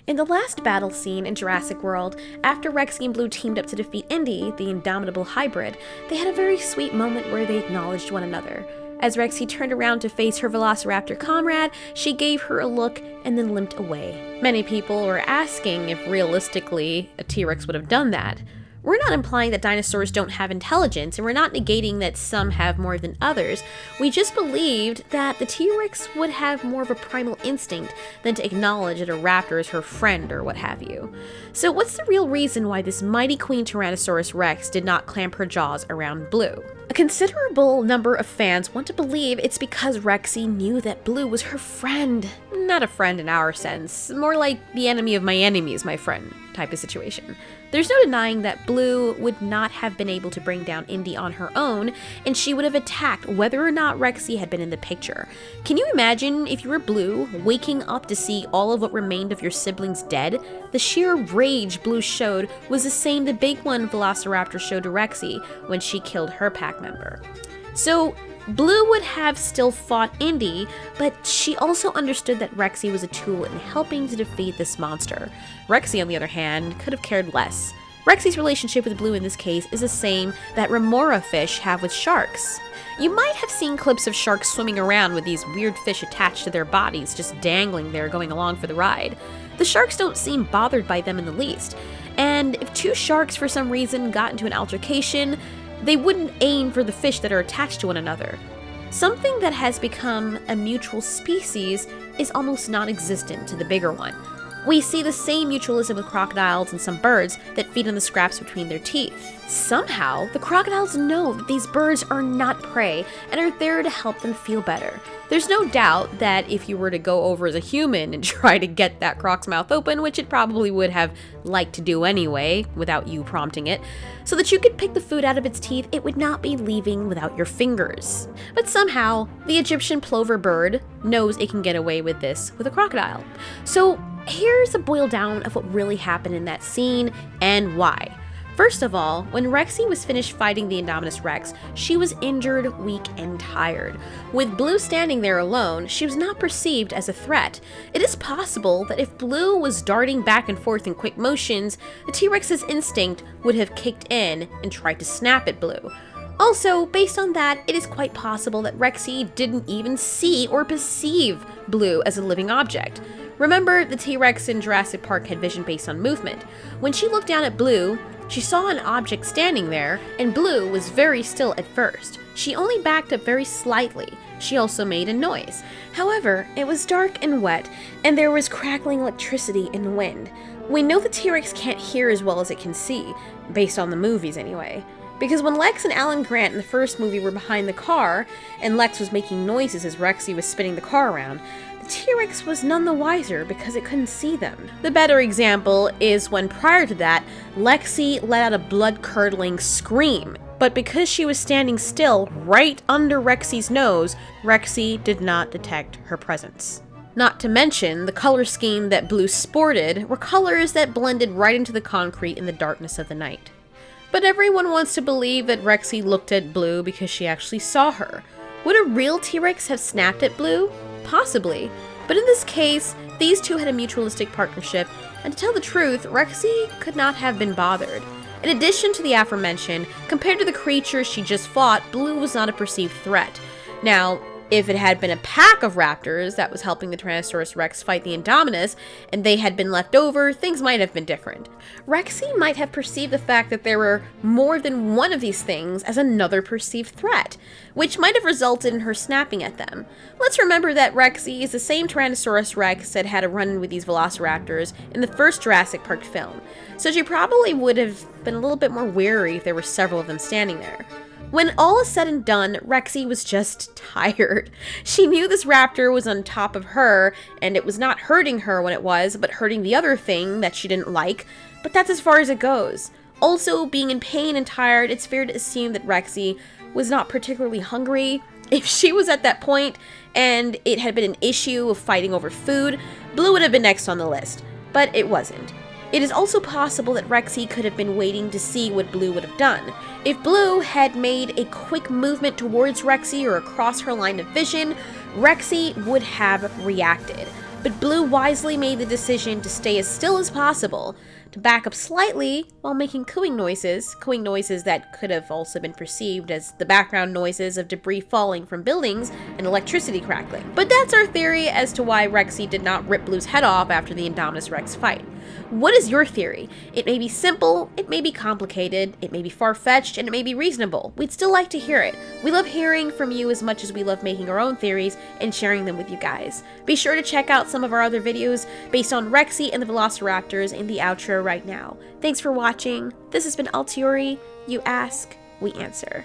In the last battle scene in Jurassic World, after Rexy and Blue teamed up to defeat Indy, the indomitable hybrid, they had a very sweet moment where they acknowledged one another. As Rexy turned around to face her Velociraptor comrade, she gave her a look and then limped away. Many people were asking if realistically a T-Rex would have done that. We're not implying that dinosaurs don't have intelligence, and we're not negating that some have more than others. We just believed that the T-Rex would have more of a primal instinct than to acknowledge that a raptor is her friend or what have you. So what's the real reason why this Mighty Queen Tyrannosaurus Rex did not clamp her jaws around Blue? A considerable number of fans want to believe it's because Rexy knew that Blue was her friend. Not a friend in our sense, more like the enemy of my enemy is my friend type of situation. There's no denying that Blue would not have been able to bring down Indy on her own, and she would have attacked whether or not Rexy had been in the picture. Can you imagine if you were Blue, waking up to see all of what remained of your siblings dead? The sheer rage Blue showed was the same the big one Velociraptor showed to Rexy when she killed her pack member. So Blue would have still fought Indy, but she also understood that Rexy was a tool in helping to defeat this monster. Rexy, on the other hand, could have cared less. Rexy's relationship with Blue in this case is the same that Remora fish have with sharks. You might have seen clips of sharks swimming around with these weird fish attached to their bodies, just dangling there going along for the ride. The sharks don't seem bothered by them in the least, and if two sharks for some reason got into an altercation, they wouldn't aim for the fish that are attached to one another. Something that has become a mutual species is almost non-existent to the bigger one. We see the same mutualism with crocodiles and some birds that feed on the scraps between their teeth. Somehow, the crocodiles know that these birds are not prey and are there to help them feel better. There's no doubt that if you were to go over as a human and try to get that croc's mouth open, which it probably would have liked to do anyway, without you prompting it, so that you could pick the food out of its teeth, it would not be leaving without your fingers. But somehow, the Egyptian plover bird knows it can get away with this with a crocodile. So here's a boil down of what really happened in that scene and why. First of all, when Rexy was finished fighting the Indominus Rex, she was injured, weak, and tired. With Blue standing there alone, she was not perceived as a threat. It is possible that if Blue was darting back and forth in quick motions, the T-Rex's instinct would have kicked in and tried to snap at Blue. Also, based on that, it is quite possible that Rexy didn't even see or perceive Blue as a living object. Remember, the T-Rex in Jurassic Park had vision based on movement. When she looked down at Blue, she saw an object standing there, and Blue was very still at first. She only backed up very slightly. She also made a noise. However, it was dark and wet, and there was crackling electricity in the wind. We know the T-Rex can't hear as well as it can see, based on the movies anyway. Because when Lex and Alan Grant in the first movie were behind the car, and Lex was making noises as Rexy was spinning the car around, the T-Rex was none the wiser because it couldn't see them. The better example is when prior to that, Lexy let out a blood-curdling scream. But because she was standing still right under Rexy's nose, Rexy did not detect her presence. Not to mention, the color scheme that Blue sported were colors that blended right into the concrete in the darkness of the night. But everyone wants to believe that Rexy looked at Blue because she actually saw her. Would a real T-Rex have snapped at Blue? Possibly. But in this case, these two had a mutualistic partnership, and to tell the truth, Rexy could not have been bothered. In addition to the aforementioned, compared to the creatures she just fought, Blue was not a perceived threat. Now, if it had been a pack of raptors that was helping the Tyrannosaurus Rex fight the Indominus, and they had been left over, things might have been different. Rexy might have perceived the fact that there were more than one of these things as another perceived threat, which might have resulted in her snapping at them. Let's remember that Rexy is the same Tyrannosaurus Rex that had a run-in with these Velociraptors in the first Jurassic Park film, so she probably would have been a little bit more wary if there were several of them standing there. When all is said and done, Rexy was just tired. She knew this raptor was on top of her, and it was not hurting her when it was, but hurting the other thing that she didn't like, but that's as far as it goes. Also, being in pain and tired, it's fair to assume that Rexy was not particularly hungry. If she was at that point, and it had been an issue of fighting over food, Blue would have been next on the list, but it wasn't. It is also possible that Rexy could have been waiting to see what Blue would have done. If Blue had made a quick movement towards Rexy or across her line of vision, Rexy would have reacted. but Blue wisely made the decision to stay as still as possible, to back up slightly while making cooing noises that could have also been perceived as the background noises of debris falling from buildings and electricity crackling. But that's our theory as to why Rexy did not rip Blue's head off after the Indominus Rex fight. What is your theory? It may be simple, it may be complicated, it may be far-fetched, and it may be reasonable. We'd still like to hear it. We love hearing from you as much as we love making our own theories and sharing them with you guys. Be sure to check out some of our other videos based on Rexy and the Velociraptors in the outro right now. Thanks for watching. This has been Altiori. You ask, we answer.